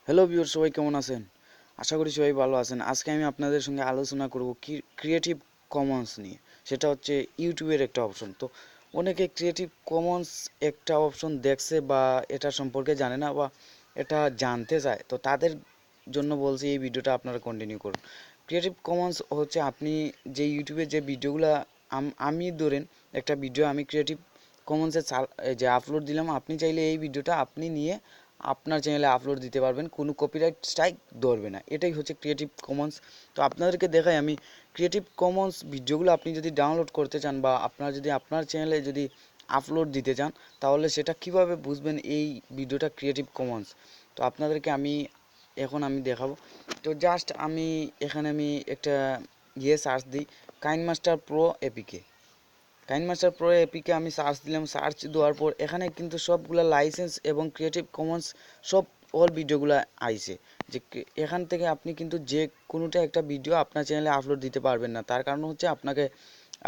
Hello viewer, সবাই কেমন আছেন? আশা করি সবাই ভালো আছেন। আজকে আমি আপনাদের সঙ্গে আলোচনা করব ক্রিয়েটিভ কমন্স নিয়ে। সেটা হচ্ছে ইউটিউবের একটা অপশন। তো অনেকে ক্রিয়েটিভ কমন্স একটা অপশন দেখছে বা এটা সম্পর্কে জানে না বা এটা জানতে চায়। তো তাদের জন্য বলছি এই ভিডিওটা আপনারা কন্টিনিউ করুন। ক্রিয়েটিভ কমন্স হচ্ছে আপনি যে ইউটিউবে যে ভিডিওগুলো আমি ধরেন একটা ভিডিও আমি ক্রিয়েটিভ কমন্সে যে আপলোড দিলাম, আপনি চাইলে এই ভিডিওটা আপনি নিয়ে আপনার চ্যানেলে আপলোড দিতে পারবেন, কোনো কপিরাইট স্ট্রাইক ধরবে না। এটাই হচ্ছে ক্রিয়েটিভ কমন্স। তো আপনাদেরকে দেখাই আমি ক্রিয়েটিভ কমন্স ভিডিওগুলো আপনি যদি ডাউনলোড করতে চান বা আপনার যদি আপনার চ্যানেলে যদি আপলোড দিতে চান, তাহলে সেটা কিভাবে বুঝবেন এই ভিডিওটা ক্রিয়েটিভ কমন্স। তো আপনাদেরকে আমি দেখাবো। তো জাস্ট এখানে আমি একটা সার্চ দিই, KineMaster pro APK. KineMaster pro APK আমি সার্চ দিলাম। সার্চ দেওয়ার পর এখানে কিন্তু সবগুলা লাইসেন্স এবং ক্রিয়েটিভ কমন্স সব অল ভিডিওগুলো আইছে। যে এখান থেকে আপনি কিন্তু যে কোনোটা একটা ভিডিও আপনার চ্যানেলে আপলোড দিতে পারবেন না, তার কারণ হচ্ছে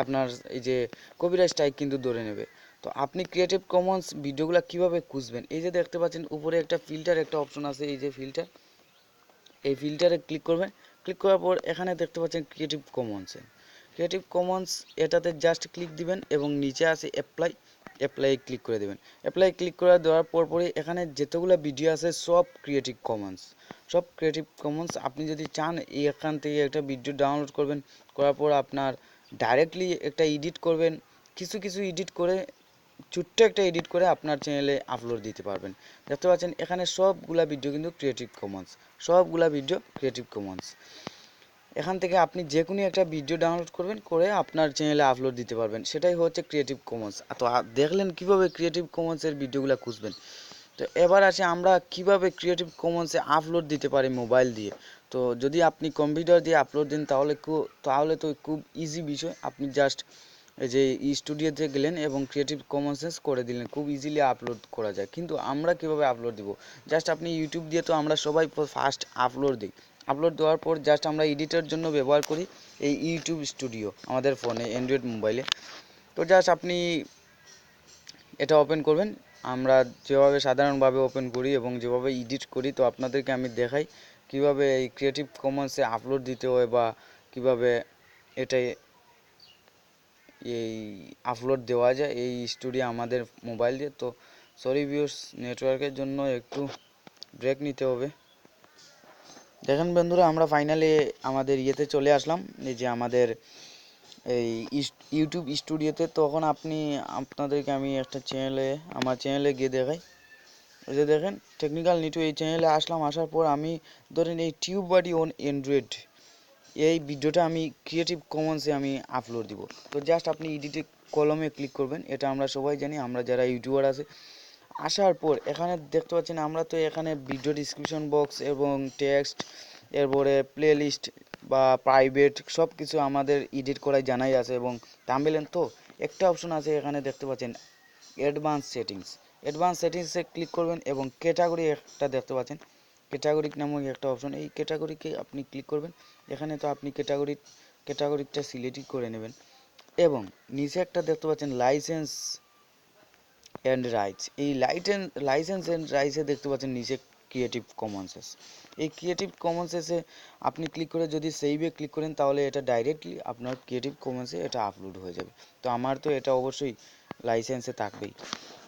আপনার এই যে কপিরাইট স্ট্রাইক কিন্তু ধরে নেবে। তো আপনি ক্রিয়েটিভ কমন্স ভিডিওগুলো কিভাবে খুঁজবেন, এই যে দেখতে পাচ্ছেন উপরে একটা ফিল্টার একটা অপশন আছে, এই যে ফিল্টার, এই ফিল্টারে ক্লিক করবেন। ক্লিক করার পর এখানে দেখতে পাচ্ছেন ক্রিয়েটিভ কমন্স, এটাতে জাস্ট ক্লিক দিবেন এবং নিচে আছে অ্যাপ্লাই ক্লিক করে দেবেন। অ্যাপ্লাই ক্লিক করে দেওয়ার পরই এখানে যতগুলো ভিডিও আছে সব ক্রিয়েটিভ কমন্স আপনি যদি চান এখান থেকে একটা ভিডিও ডাউনলোড করবেন, করার পর আপনার ডাইরেক্টলি একটা এডিট করবেন, কিছু কিছু এডিট করে, ছোট্ট একটা এডিট করে আপনার চ্যানেলে আপলোড দিতে পারবেন। দেখতে পাচ্ছেন এখানে সবগুলা ভিডিও কিন্তু ক্রিয়েটিভ কমন্স। এখান থেকে আপনি যে কোনো একটা ভিডিও ডাউনলোড করবেন, করে আপনার চ্যানেলে আপলোড দিতে পারবেন, সেটাই হচ্ছে ক্রিয়েটিভ কমন্স। তো দেখলেন কিভাবে ক্রিয়েটিভ কমন্সের ভিডিওগুলো খুঁজবেন। তো এবার আসে আমরা কিভাবে ক্রিয়েটিভ কমন্সে আপলোড দিতে পারি মোবাইল দিয়ে। তো যদি আপনি কম্পিউটার দিয়ে আপলোড দেন তাহলে তো খুব ইজি বিষয়। আপনি জাস্ট এই যে স্টুডিওতে গেলেন এবং ক্রিয়েটিভ কমন্স করে দিলেন, খুব ইজিলি আপলোড করা যায়। কিন্তু আমরা কিভাবে আপলোড দিব? জাস্ট আপনি ইউটিউব দিয়ে তো আমরা সবাই ফার্স্ট আপলোড দিই। আপলোড দেওয়ার পর জাস্ট আমরা এডিটের জন্য ব্যবহার করি এই ইউটিউব স্টুডিও আমাদের ফোনে, অ্যান্ড্রয়েড মোবাইলে। তো জাস্ট আপনি এটা ওপেন করবেন, আমরা যেভাবে সাধারণভাবে ওপেন করি এবং যেভাবে এডিট করি। তো আপনাদেরকে আমি দেখাই কিভাবে এই ক্রিয়েটিভ কমন্সে আপলোড দিতে হয় বা কিভাবে এটা এই আপলোড দেওয়া যায় এই স্টুডিও আমাদের মোবাইল দিয়ে। তো সরি ভিউয়ার্স, নেটওয়ার্কের জন্য একটু ব্রেক নিতে হবে। দেখেন বন্ধুরা, আমরা ফাইনালি আমাদের চলে আসলাম, এই যে আমাদের এই ইউটিউব স্টুডিওতে। তখন আপনাদেরকে আমি একটা আমার চ্যানেলে গিয়ে দেখাই। এই যে দেখেন টেকনিক্যাল নিটু, এই চ্যানেলে আসলাম। আসার পর আমি ধরেন এই টিউব বাডি অন অ্যান্ড্রয়েড এই ভিডিওটা আমি ক্রিয়েটিভ কমন্সে আমি আপলোড দিব। তো জাস্ট আপনি এডিটে কলমে ক্লিক করবেন, এটা আমরা সবাই জানি, আমরা যারা ইউটিউবার আছে। আসার পর এখানে দেখতে পাচ্ছেন আমরা তো এখানে ভিডিও ডিসক্রিপশন বক্স এবং টেক্সট, এরপরে প্লে লিস্ট বা প্রাইভেট সব কিছু আমাদের এডিট করাই জানাই আছে। এবং থাম্বনেল তো একটা অপশন আছে এখানে দেখতে পাচ্ছেন অ্যাডভান্স সেটিংসে ক্লিক করবেন এবং ক্যাটাগরি একটা দেখতে পাচ্ছেন, ক্যাটাগরিক নামক একটা অপশন, এই ক্যাটাগরিকে আপনি ক্লিক করবেন। এখানে তো আপনি ক্যাটাগরিকটা সিলেক্ট করে নেবেন এবং নিচে একটা দেখতে পাচ্ছেন লাইসেন্স অ্যান্ড রাইটস, এই লাইসেন্স অ্যান্ড রাইটসে দেখতে পাচ্ছেন নিচে ক্রিয়েটিভ কমন্সেস। এই ক্রিয়েটিভ কমন্সেসে আপনি ক্লিক করে যদি সেইভে ক্লিক করেন, তাহলে এটা ডাইরেক্টলি আপনার ক্রিয়েটিভ কমন্সে এটা আপলোড হয়ে যাবে। তো আমার তো এটা অবশ্যই লাইসেন্সে থাকবেই।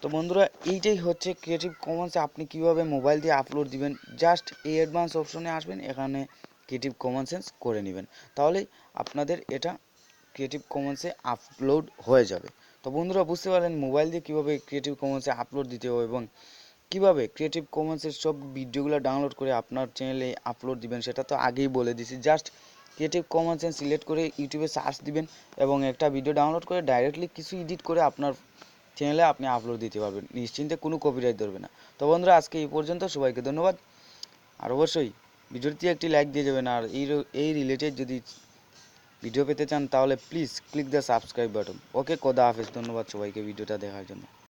তো বন্ধুরা, এইটাই হচ্ছে ক্রিয়েটিভ কমন্সে আপনি কিভাবে মোবাইল দিয়ে আপলোড দিবেন। জাস্ট এই অ্যাডভান্স অপশনে আসবেন, এখানে ক্রিয়েটিভ কমন্স করে নেবেন, তাহলেই আপনাদের এটা ক্রিয়েটিভ কমন্সে আপলোড হয়ে যাবে। তো বন্ধুরা, বুঝতে পারলেন মোবাইল দিয়ে কীভাবে ক্রিয়েটিভ কমন্সে আপলোড দিতে হবে এবং কীভাবে ক্রিয়েটিভ কমন্সের সব ভিডিওগুলো ডাউনলোড করে আপনার চ্যানেলে আপলোড দিবেন, সেটা তো আগেই বলে দিছি। জাস্ট ক্রিয়েটিভ কমন্সে সিলেক্ট করে ইউটিউবে সার্চ দিবেন এবং একটা ভিডিও ডাউনলোড করে ডাইরেক্টলি কিছু এডিট করে আপনার চ্যানেলে আপনি আপলোড দিতে পারবেন, নিশ্চিন্তে কোনো কপিরাইট ধরবে না। তো বন্ধুরা, আজকে এই পর্যন্ত, সবাইকে ধন্যবাদ। আর অবশ্যই ভিডিওটি একটি লাইক দিয়ে যাবেন। আর এই রিলেটেড যদি ভিডিও পেতে চান তাহলে please click the subscribe button. Okay, খোদা হাফেজ, ধন্যবাদ সবাইকে ভিডিওটা দেখার জন্য।